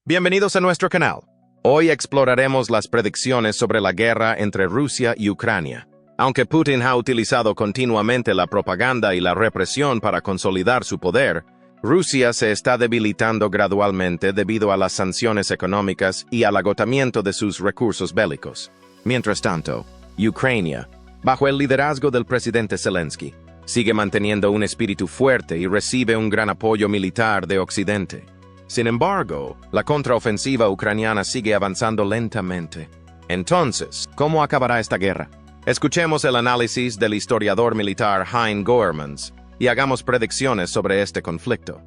Bienvenidos a nuestro canal. Hoy exploraremos las predicciones sobre la guerra entre Rusia y Ucrania. Aunque Putin ha utilizado continuamente la propaganda y la represión para consolidar su poder, Rusia se está debilitando gradualmente debido a las sanciones económicas y al agotamiento de sus recursos bélicos. Mientras tanto, Ucrania, bajo el liderazgo del presidente Zelensky, sigue manteniendo un espíritu fuerte y recibe un gran apoyo militar de Occidente. Sin embargo, la contraofensiva ucraniana sigue avanzando lentamente. Entonces, ¿cómo acabará esta guerra? Escuchemos el análisis del historiador militar Hein Goermans y hagamos predicciones sobre este conflicto.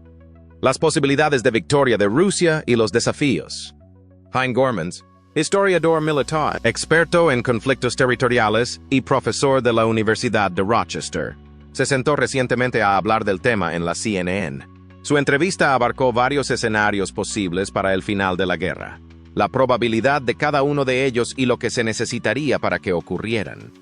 Las posibilidades de victoria de Rusia y los desafíos. Hein Goermans, historiador militar, experto en conflictos territoriales y profesor de la Universidad de Rochester, se sentó recientemente a hablar del tema en la CNN. Su entrevista abarcó varios escenarios posibles para el final de la guerra, la probabilidad de cada uno de ellos y lo que se necesitaría para que ocurrieran.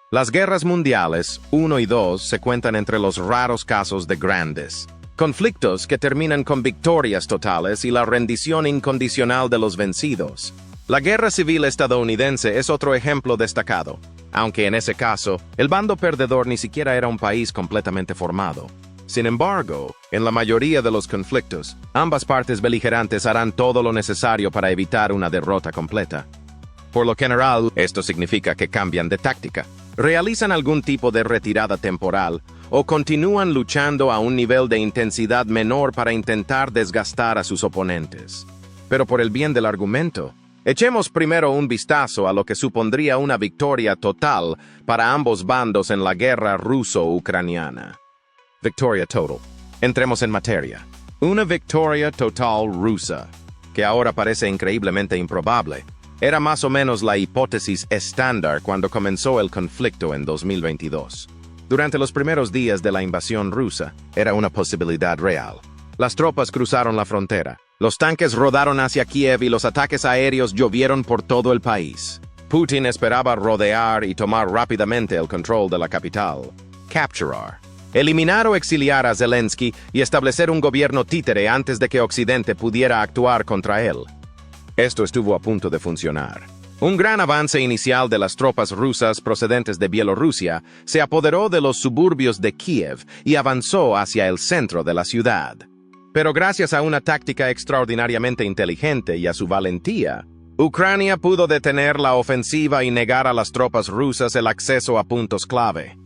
Las guerras mundiales 1 y 2 se cuentan entre los raros casos de grandes conflictos que terminan con victorias totales y la rendición incondicional de los vencidos. La guerra civil estadounidense es otro ejemplo destacado, aunque en ese caso, el bando perdedor ni siquiera era un país completamente formado. Sin embargo, en la mayoría de los conflictos, ambas partes beligerantes harán todo lo necesario para evitar una derrota completa. Por lo general, esto significa que cambian de táctica, realizan algún tipo de retirada temporal o continúan luchando a un nivel de intensidad menor para intentar desgastar a sus oponentes. Pero por el bien del argumento, echemos primero un vistazo a lo que supondría una victoria total para ambos bandos en la guerra ruso-ucraniana. Victoria total. Entremos en materia. Una victoria total rusa, que ahora parece increíblemente improbable, era más o menos la hipótesis estándar cuando comenzó el conflicto en 2022. Durante los primeros días de la invasión rusa, era una posibilidad real. Las tropas cruzaron la frontera, los tanques rodaron hacia Kiev y los ataques aéreos llovieron por todo el país. Putin esperaba rodear y tomar rápidamente el control de la capital. Capturar. Eliminar o exiliar a Zelensky y establecer un gobierno títere antes de que Occidente pudiera actuar contra él. Esto estuvo a punto de funcionar. Un gran avance inicial de las tropas rusas procedentes de Bielorrusia se apoderó de los suburbios de Kiev y avanzó hacia el centro de la ciudad. Pero gracias a una táctica extraordinariamente inteligente y a su valentía, Ucrania pudo detener la ofensiva y negar a las tropas rusas el acceso a puntos clave.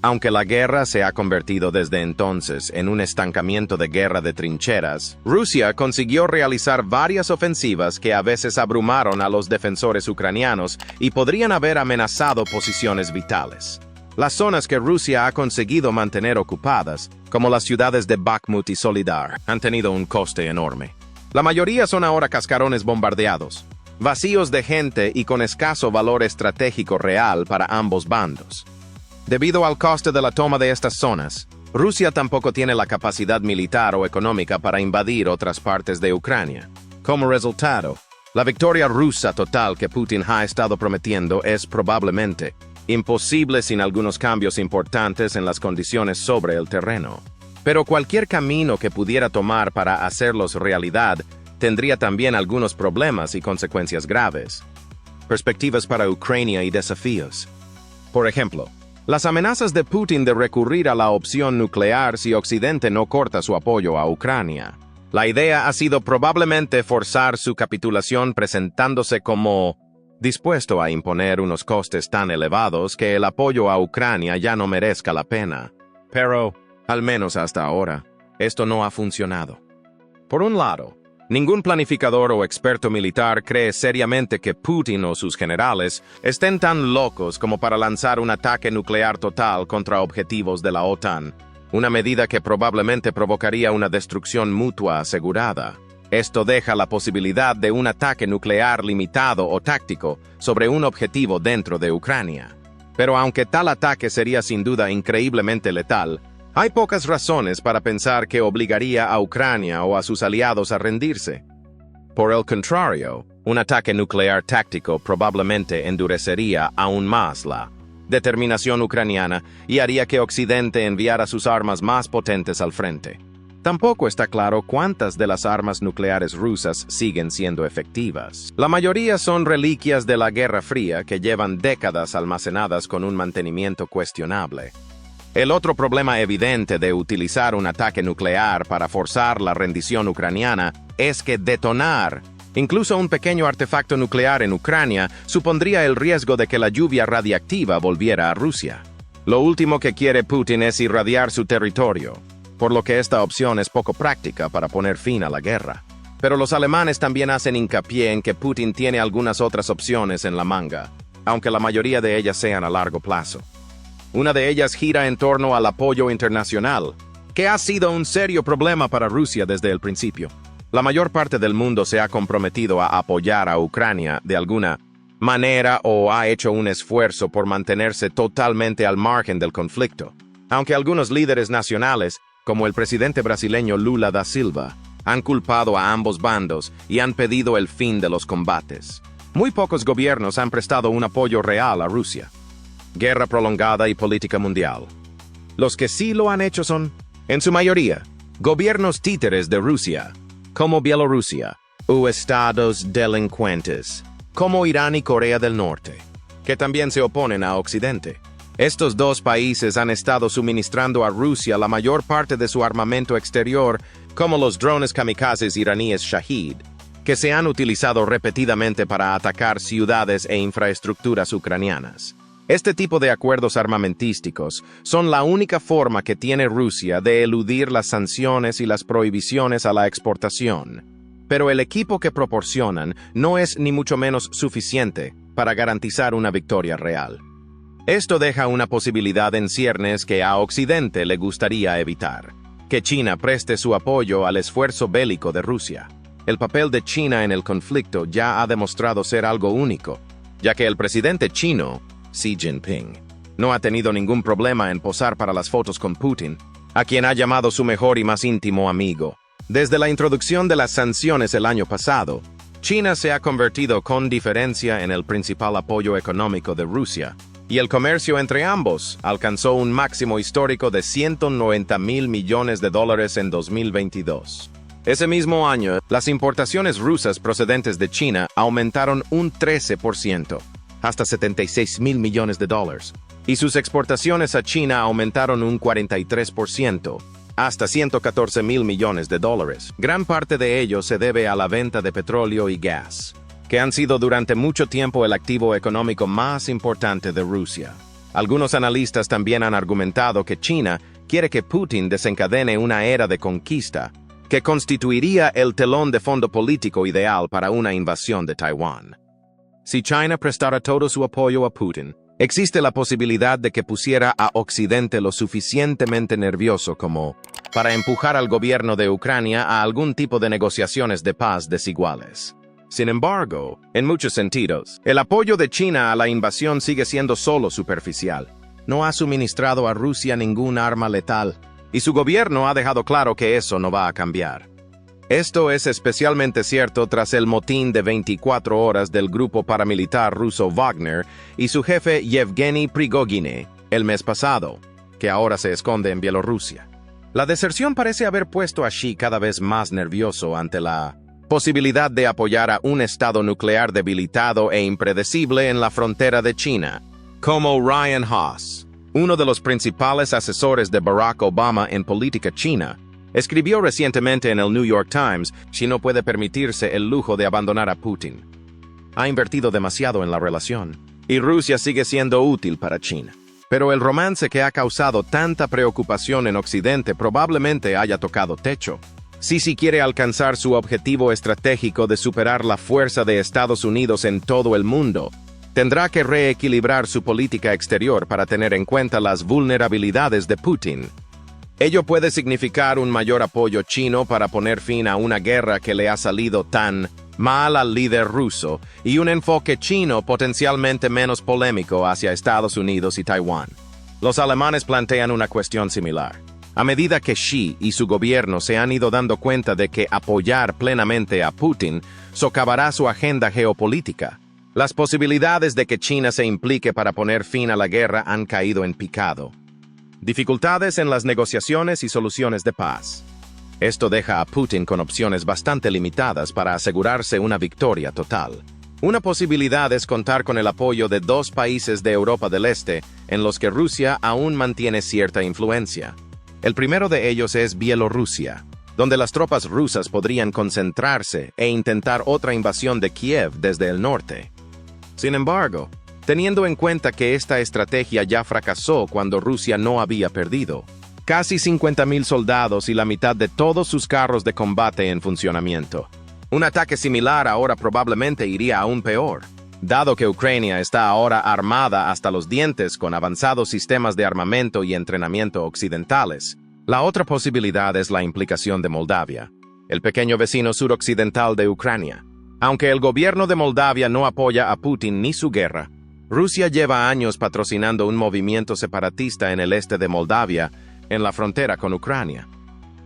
Aunque la guerra se ha convertido desde entonces en un estancamiento de guerra de trincheras, Rusia consiguió realizar varias ofensivas que a veces abrumaron a los defensores ucranianos y podrían haber amenazado posiciones vitales. Las zonas que Rusia ha conseguido mantener ocupadas, como las ciudades de Bakhmut y Solidar, han tenido un coste enorme. La mayoría son ahora cascarones bombardeados, vacíos de gente y con escaso valor estratégico real para ambos bandos. Debido al coste de la toma de estas zonas, Rusia tampoco tiene la capacidad militar o económica para invadir otras partes de Ucrania. Como resultado, la victoria rusa total que Putin ha estado prometiendo es probablemente imposible sin algunos cambios importantes en las condiciones sobre el terreno. Pero cualquier camino que pudiera tomar para hacerlos realidad tendría también algunos problemas y consecuencias graves. Perspectivas para Ucrania y desafíos. Por ejemplo, las amenazas de Putin de recurrir a la opción nuclear si Occidente no corta su apoyo a Ucrania. La idea ha sido probablemente forzar su capitulación presentándose como dispuesto a imponer unos costes tan elevados que el apoyo a Ucrania ya no merezca la pena. Pero, al menos hasta ahora, esto no ha funcionado. Por un lado, ningún planificador o experto militar cree seriamente que Putin o sus generales estén tan locos como para lanzar un ataque nuclear total contra objetivos de la OTAN, una medida que probablemente provocaría una destrucción mutua asegurada. Esto deja la posibilidad de un ataque nuclear limitado o táctico sobre un objetivo dentro de Ucrania. Pero aunque tal ataque sería sin duda increíblemente letal, hay pocas razones para pensar que obligaría a Ucrania o a sus aliados a rendirse. Por el contrario, un ataque nuclear táctico probablemente endurecería aún más la determinación ucraniana y haría que Occidente enviara sus armas más potentes al frente. Tampoco está claro cuántas de las armas nucleares rusas siguen siendo efectivas. La mayoría son reliquias de la Guerra Fría que llevan décadas almacenadas con un mantenimiento cuestionable. El otro problema evidente de utilizar un ataque nuclear para forzar la rendición ucraniana es que detonar incluso un pequeño artefacto nuclear en Ucrania supondría el riesgo de que la lluvia radiactiva volviera a Rusia. Lo último que quiere Putin es irradiar su territorio, por lo que esta opción es poco práctica para poner fin a la guerra. Pero los alemanes también hacen hincapié en que Putin tiene algunas otras opciones en la manga, aunque la mayoría de ellas sean a largo plazo. Una de ellas gira en torno al apoyo internacional, que ha sido un serio problema para Rusia desde el principio. La mayor parte del mundo se ha comprometido a apoyar a Ucrania de alguna manera o ha hecho un esfuerzo por mantenerse totalmente al margen del conflicto, aunque algunos líderes nacionales, como el presidente brasileño Lula da Silva, han culpado a ambos bandos y han pedido el fin de los combates. Muy pocos gobiernos han prestado un apoyo real a Rusia. Guerra prolongada y política mundial. Los que sí lo han hecho son, en su mayoría, gobiernos títeres de Rusia, como Bielorrusia, u estados delincuentes, como Irán y Corea del Norte, que también se oponen a Occidente. Estos dos países han estado suministrando a Rusia la mayor parte de su armamento exterior, como los drones kamikazes iraníes Shahid, que se han utilizado repetidamente para atacar ciudades e infraestructuras ucranianas. Este tipo de acuerdos armamentísticos son la única forma que tiene Rusia de eludir las sanciones y las prohibiciones a la exportación. Pero el equipo que proporcionan no es ni mucho menos suficiente para garantizar una victoria real. Esto deja una posibilidad en ciernes que a Occidente le gustaría evitar: que China preste su apoyo al esfuerzo bélico de Rusia. El papel de China en el conflicto ya ha demostrado ser algo único, ya que el presidente chino, Xi Jinping, no ha tenido ningún problema en posar para las fotos con Putin, a quien ha llamado su mejor y más íntimo amigo. Desde la introducción de las sanciones el año pasado, China se ha convertido con diferencia en el principal apoyo económico de Rusia, y el comercio entre ambos alcanzó un máximo histórico de $190.000 millones en 2022. Ese mismo año, las importaciones rusas procedentes de China aumentaron un 13%. Hasta $76.000 millones, y sus exportaciones a China aumentaron un 43%, hasta $114.000 millones. Gran parte de ello se debe a la venta de petróleo y gas, que han sido durante mucho tiempo el activo económico más importante de Rusia. Algunos analistas también han argumentado que China quiere que Putin desencadene una era de conquista, que constituiría el telón de fondo político ideal para una invasión de Taiwán. Si China prestara todo su apoyo a Putin, existe la posibilidad de que pusiera a Occidente lo suficientemente nervioso como para empujar al gobierno de Ucrania a algún tipo de negociaciones de paz desiguales. Sin embargo, en muchos sentidos, el apoyo de China a la invasión sigue siendo solo superficial. No ha suministrado a Rusia ningún arma letal, y su gobierno ha dejado claro que eso no va a cambiar. Esto es especialmente cierto tras el motín de 24 horas del grupo paramilitar ruso Wagner y su jefe Yevgeny Prigogine el mes pasado, que ahora se esconde en Bielorrusia. La deserción parece haber puesto a Xi cada vez más nervioso ante la posibilidad de apoyar a un estado nuclear debilitado e impredecible en la frontera de China, como Ryan Haas, uno de los principales asesores de Barack Obama en política china, escribió recientemente en el New York Times: Xi no puede permitirse el lujo de abandonar a Putin. Ha invertido demasiado en la relación, y Rusia sigue siendo útil para China. Pero el romance que ha causado tanta preocupación en Occidente probablemente haya tocado techo. Si quiere alcanzar su objetivo estratégico de superar la fuerza de Estados Unidos en todo el mundo, tendrá que reequilibrar su política exterior para tener en cuenta las vulnerabilidades de Putin. Ello puede significar un mayor apoyo chino para poner fin a una guerra que le ha salido tan mal al líder ruso y un enfoque chino potencialmente menos polémico hacia Estados Unidos y Taiwán. Los alemanes plantean una cuestión similar. A medida que Xi y su gobierno se han ido dando cuenta de que apoyar plenamente a Putin socavará su agenda geopolítica, las posibilidades de que China se implique para poner fin a la guerra han caído en picado. Dificultades en las negociaciones y soluciones de paz. Esto deja a Putin con opciones bastante limitadas para asegurarse una victoria total. Una posibilidad es contar con el apoyo de dos países de Europa del Este, en los que Rusia aún mantiene cierta influencia. El primero de ellos es Bielorrusia, donde las tropas rusas podrían concentrarse e intentar otra invasión de Kiev desde el norte. Sin embargo, teniendo en cuenta que esta estrategia ya fracasó cuando Rusia no había perdido, casi 50.000 soldados y la mitad de todos sus carros de combate en funcionamiento. Un ataque similar ahora probablemente iría aún peor, dado que Ucrania está ahora armada hasta los dientes con avanzados sistemas de armamento y entrenamiento occidentales. La otra posibilidad es la implicación de Moldavia, el pequeño vecino suroccidental de Ucrania. Aunque el gobierno de Moldavia no apoya a Putin ni su guerra, Rusia lleva años patrocinando un movimiento separatista en el este de Moldavia, en la frontera con Ucrania.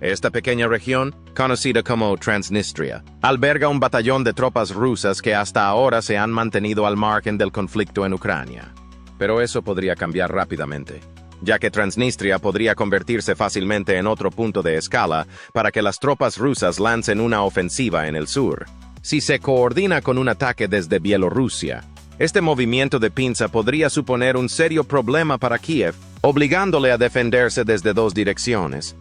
Esta pequeña región, conocida como Transnistria, alberga un batallón de tropas rusas que hasta ahora se han mantenido al margen del conflicto en Ucrania. Pero eso podría cambiar rápidamente, ya que Transnistria podría convertirse fácilmente en otro punto de escala para que las tropas rusas lancen una ofensiva en el sur. Si se coordina con un ataque desde Bielorrusia, este movimiento de pinza podría suponer un serio problema para Kiev, obligándole a defenderse desde dos direcciones.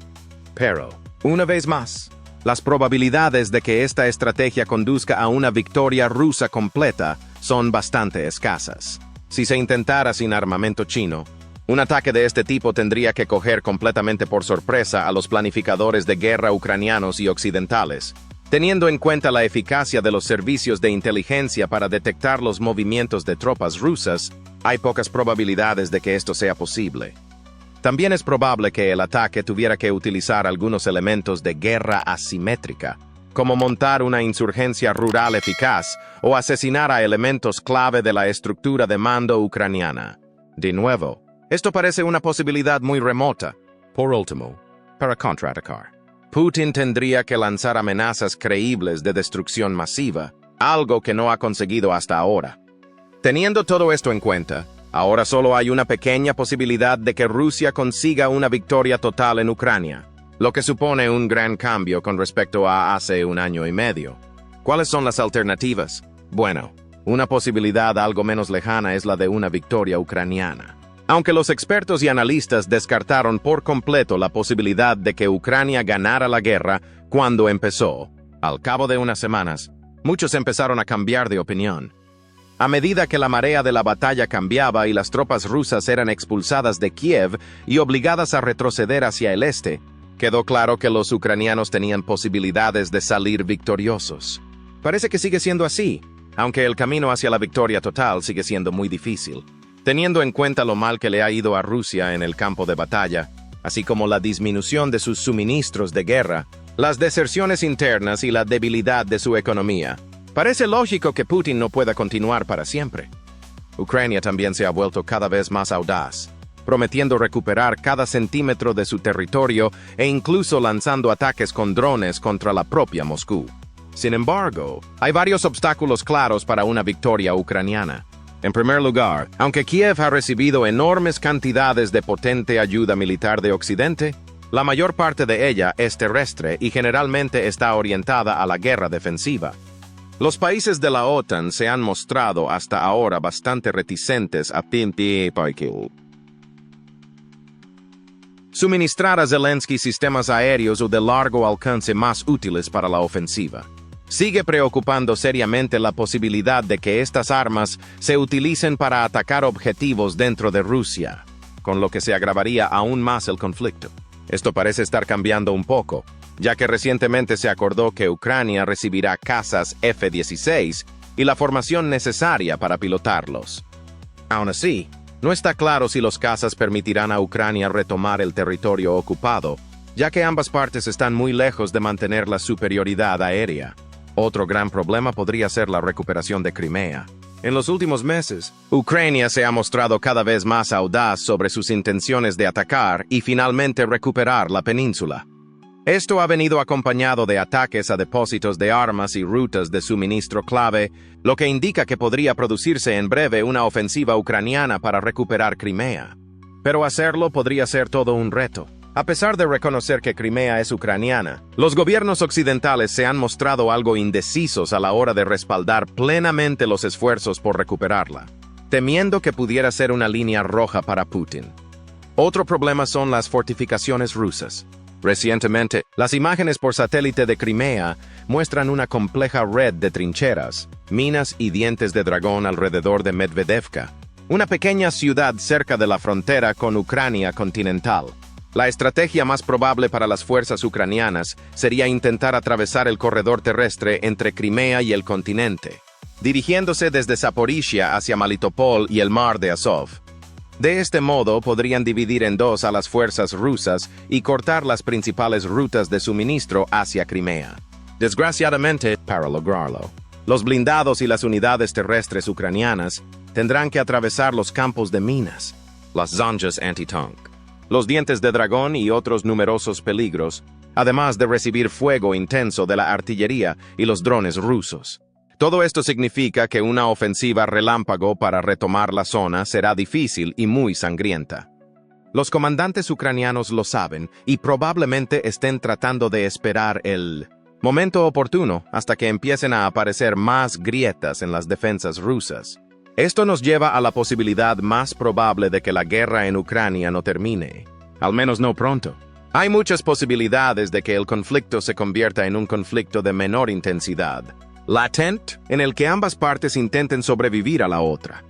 Pero, una vez más, las probabilidades de que esta estrategia conduzca a una victoria rusa completa son bastante escasas. Si se intentara sin armamento chino, un ataque de este tipo tendría que coger completamente por sorpresa a los planificadores de guerra ucranianos y occidentales. Teniendo en cuenta la eficacia de los servicios de inteligencia para detectar los movimientos de tropas rusas, hay pocas probabilidades de que esto sea posible. También es probable que el ataque tuviera que utilizar algunos elementos de guerra asimétrica, como montar una insurgencia rural eficaz o asesinar a elementos clave de la estructura de mando ucraniana. De nuevo, esto parece una posibilidad muy remota. Por último, para contraatacar, Putin tendría que lanzar amenazas creíbles de destrucción masiva, algo que no ha conseguido hasta ahora. Teniendo todo esto en cuenta, ahora solo hay una pequeña posibilidad de que Rusia consiga una victoria total en Ucrania, lo que supone un gran cambio con respecto a hace un año y medio. ¿Cuáles son las alternativas? Bueno, una posibilidad algo menos lejana es la de una victoria ucraniana. Aunque los expertos y analistas descartaron por completo la posibilidad de que Ucrania ganara la guerra cuando empezó, al cabo de unas semanas, muchos empezaron a cambiar de opinión. A medida que la marea de la batalla cambiaba y las tropas rusas eran expulsadas de Kiev y obligadas a retroceder hacia el este, quedó claro que los ucranianos tenían posibilidades de salir victoriosos. Parece que sigue siendo así, aunque el camino hacia la victoria total sigue siendo muy difícil. Teniendo en cuenta lo mal que le ha ido a Rusia en el campo de batalla, así como la disminución de sus suministros de guerra, las deserciones internas y la debilidad de su economía, parece lógico que Putin no pueda continuar para siempre. Ucrania también se ha vuelto cada vez más audaz, prometiendo recuperar cada centímetro de su territorio e incluso lanzando ataques con drones contra la propia Moscú. Sin embargo, hay varios obstáculos claros para una victoria ucraniana. En primer lugar, aunque Kiev ha recibido enormes cantidades de potente ayuda militar de Occidente, la mayor parte de ella es terrestre y generalmente está orientada a la guerra defensiva. Los países de la OTAN se han mostrado hasta ahora bastante reticentes a suministrar a Zelensky sistemas aéreos o de largo alcance más útiles para la ofensiva. Sigue preocupando seriamente la posibilidad de que estas armas se utilicen para atacar objetivos dentro de Rusia, con lo que se agravaría aún más el conflicto. Esto parece estar cambiando un poco, ya que recientemente se acordó que Ucrania recibirá cazas F-16 y la formación necesaria para pilotarlos. Aún así, no está claro si los cazas permitirán a Ucrania retomar el territorio ocupado, ya que ambas partes están muy lejos de mantener la superioridad aérea. Otro gran problema podría ser la recuperación de Crimea. En los últimos meses, Ucrania se ha mostrado cada vez más audaz sobre sus intenciones de atacar y finalmente recuperar la península. Esto ha venido acompañado de ataques a depósitos de armas y rutas de suministro clave, lo que indica que podría producirse en breve una ofensiva ucraniana para recuperar Crimea. Pero hacerlo podría ser todo un reto. A pesar de reconocer que Crimea es ucraniana, los gobiernos occidentales se han mostrado algo indecisos a la hora de respaldar plenamente los esfuerzos por recuperarla, temiendo que pudiera ser una línea roja para Putin. Otro problema son las fortificaciones rusas. Recientemente, las imágenes por satélite de Crimea muestran una compleja red de trincheras, minas y dientes de dragón alrededor de Medvedevka, una pequeña ciudad cerca de la frontera con Ucrania continental. La estrategia más probable para las fuerzas ucranianas sería intentar atravesar el corredor terrestre entre Crimea y el continente, dirigiéndose desde Zaporizhia hacia Melitopol y el mar de Azov. De este modo, podrían dividir en dos a las fuerzas rusas y cortar las principales rutas de suministro hacia Crimea. Desgraciadamente, para lograrlo, los blindados y las unidades terrestres ucranianas tendrán que atravesar los campos de minas, las zanjas anti-tank, los dientes de dragón y otros numerosos peligros, además de recibir fuego intenso de la artillería y los drones rusos. Todo esto significa que una ofensiva relámpago para retomar la zona será difícil y muy sangrienta. Los comandantes ucranianos lo saben y probablemente estén tratando de esperar el momento oportuno hasta que empiecen a aparecer más grietas en las defensas rusas. Esto nos lleva a la posibilidad más probable de que la guerra en Ucrania no termine, al menos no pronto. Hay muchas posibilidades de que el conflicto se convierta en un conflicto de menor intensidad, latent, en el que ambas partes intenten sobrevivir a la otra.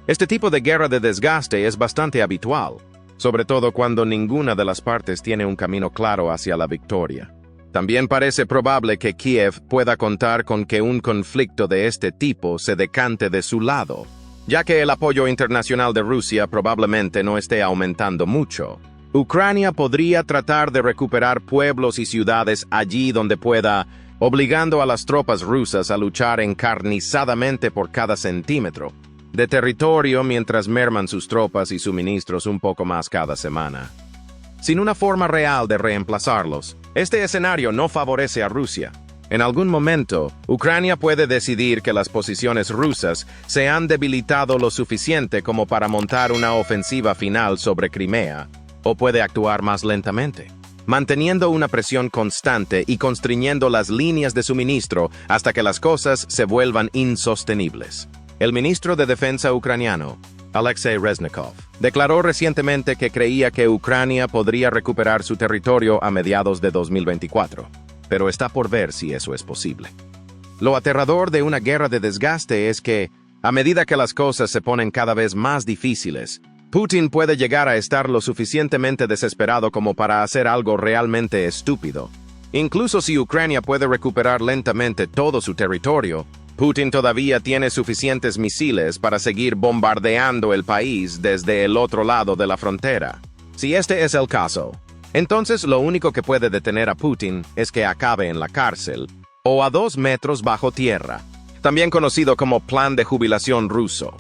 Este tipo de guerra de desgaste es bastante habitual, sobre todo cuando ninguna de las partes tiene un camino claro hacia la victoria. También parece probable que Kiev pueda contar con que un conflicto de este tipo se decante de su lado, ya que el apoyo internacional de Rusia probablemente no esté aumentando mucho. Ucrania podría tratar de recuperar pueblos y ciudades allí donde pueda, obligando a las tropas rusas a luchar encarnizadamente por cada centímetro de territorio mientras merman sus tropas y suministros un poco más cada semana. Sin una forma real de reemplazarlos, este escenario no favorece a Rusia. En algún momento, Ucrania puede decidir que las posiciones rusas se han debilitado lo suficiente como para montar una ofensiva final sobre Crimea, o puede actuar más lentamente, manteniendo una presión constante y constriñendo las líneas de suministro hasta que las cosas se vuelvan insostenibles. El ministro de Defensa ucraniano, Alexei Reznikov, declaró recientemente que creía que Ucrania podría recuperar su territorio a mediados de 2024, pero está por ver si eso es posible. Lo aterrador de una guerra de desgaste es que, a medida que las cosas se ponen cada vez más difíciles, Putin puede llegar a estar lo suficientemente desesperado como para hacer algo realmente estúpido. Incluso si Ucrania puede recuperar lentamente todo su territorio, Putin todavía tiene suficientes misiles para seguir bombardeando el país desde el otro lado de la frontera. Si este es el caso, entonces lo único que puede detener a Putin es que acabe en la cárcel o a 2 metros bajo tierra, también conocido como Plan de Jubilación ruso.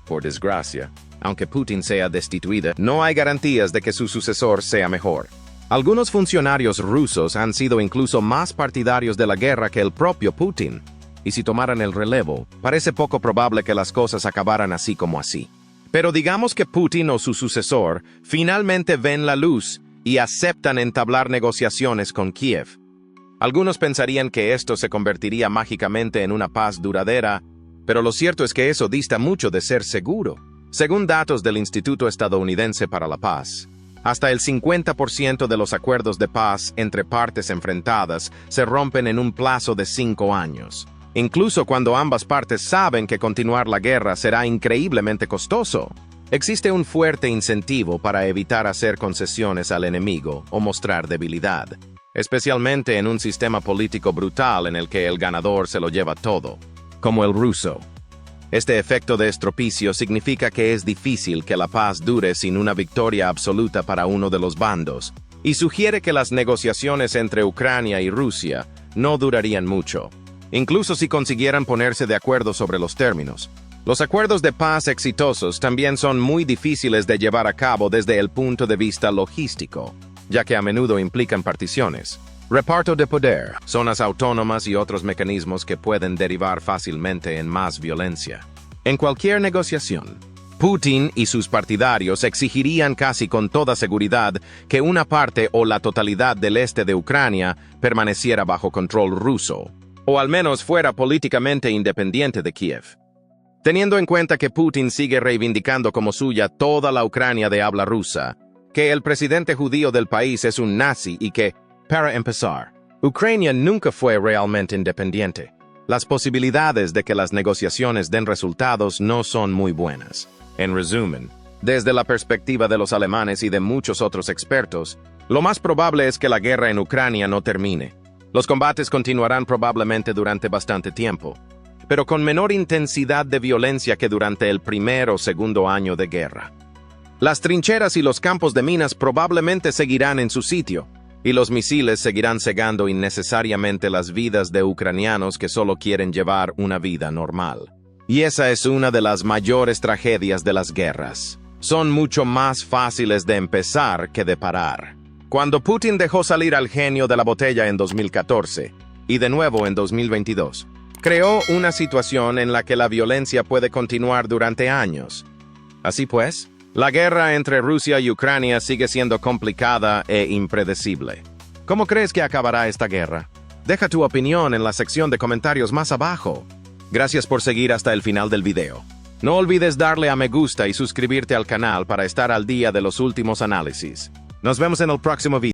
Por desgracia, aunque Putin sea destituido, no hay garantías de que su sucesor sea mejor. Algunos funcionarios rusos han sido incluso más partidarios de la guerra que el propio Putin, y si tomaran el relevo, parece poco probable que las cosas acabaran así como así. Pero digamos que Putin o su sucesor finalmente ven la luz y aceptan entablar negociaciones con Kiev. Algunos pensarían que esto se convertiría mágicamente en una paz duradera, pero lo cierto es que eso dista mucho de ser seguro. Según datos del Instituto Estadounidense para la Paz, hasta el 50% de los acuerdos de paz entre partes enfrentadas se rompen en un plazo de 5 años. Incluso cuando ambas partes saben que continuar la guerra será increíblemente costoso, existe un fuerte incentivo para evitar hacer concesiones al enemigo o mostrar debilidad, especialmente en un sistema político brutal en el que el ganador se lo lleva todo, como el ruso. Este efecto de estropicio significa que es difícil que la paz dure sin una victoria absoluta para uno de los bandos, y sugiere que las negociaciones entre Ucrania y Rusia no durarían mucho, incluso si consiguieran ponerse de acuerdo sobre los términos. Los acuerdos de paz exitosos también son muy difíciles de llevar a cabo desde el punto de vista logístico, ya que a menudo implican particiones, reparto de poder, zonas autónomas y otros mecanismos que pueden derivar fácilmente en más violencia. En cualquier negociación, Putin y sus partidarios exigirían casi con toda seguridad que una parte o la totalidad del este de Ucrania permaneciera bajo control ruso, o al menos fuera políticamente independiente de Kiev. Teniendo en cuenta que Putin sigue reivindicando como suya toda la Ucrania de habla rusa, que el presidente judío del país es un nazi y que, para empezar, Ucrania nunca fue realmente independiente, las posibilidades de que las negociaciones den resultados no son muy buenas. En resumen, desde la perspectiva de los alemanes y de muchos otros expertos, lo más probable es que la guerra en Ucrania no termine. Los combates continuarán probablemente durante bastante tiempo, pero con menor intensidad de violencia que durante el primer o segundo año de guerra. Las trincheras y los campos de minas probablemente seguirán en su sitio, y los misiles seguirán cegando innecesariamente las vidas de ucranianos que solo quieren llevar una vida normal. Y esa es una de las mayores tragedias de las guerras. Son mucho más fáciles de empezar que de parar. Cuando Putin dejó salir al genio de la botella en 2014, y de nuevo en 2022, creó una situación en la que la violencia puede continuar durante años. Así pues, la guerra entre Rusia y Ucrania sigue siendo complicada e impredecible. ¿Cómo crees que acabará esta guerra? Deja tu opinión en la sección de comentarios más abajo. Gracias por seguir hasta el final del video. No olvides darle a me gusta y suscribirte al canal para estar al día de los últimos análisis. Nos vemos en el próximo video.